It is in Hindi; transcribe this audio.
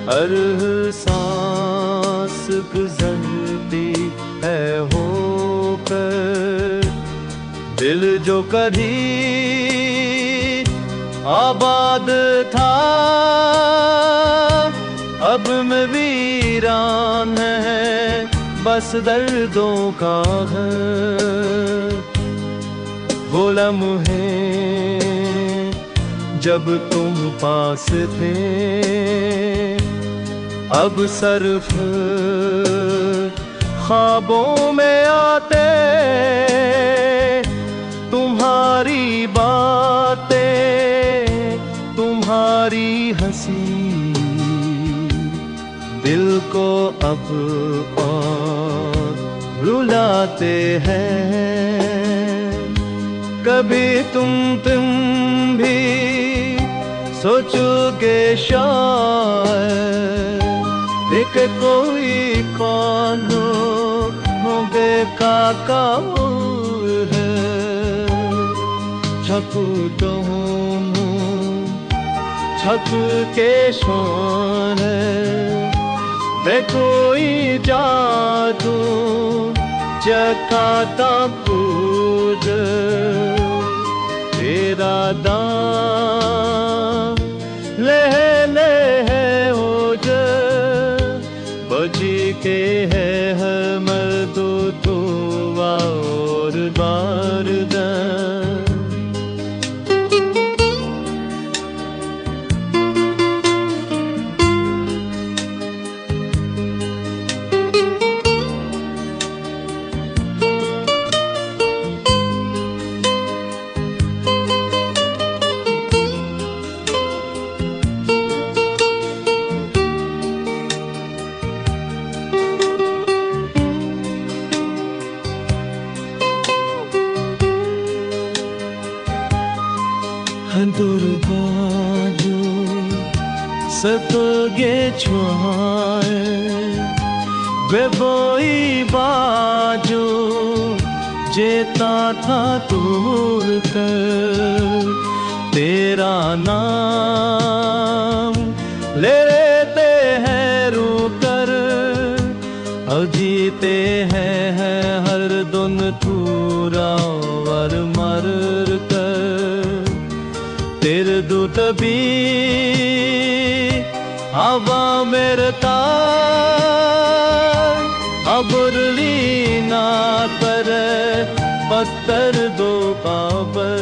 हर सांस गुजरती है होकर, दिल जो कभी आबाद था अब में वीरान है बस दर्दों का घर। वो लम्हे जब तुम पास थे अब सिर्फ ख्वाबों में आते, तुम्हारी बातें तुम्हारी हंसी दिल को अब और रुलाते हैं। कभी तुम भी सोचोगे शायद देख कोई कौन होगे काका है। छप तो छप के शोर मैं कोई जादू चकाता कूद तेरा दाम लहले है ओज बजी के है मर्द तो और बारदा। दुर्बाजो सतोगे छुआए बेबोई बाजो जेता था दूर कर तेरा नाम ले लेते हैं रूकर अजीते हैं हर दुन थूरा वर मर कर तेरे दूत भी हवा मेरता अबुरली ना पर पत्थर दो पावर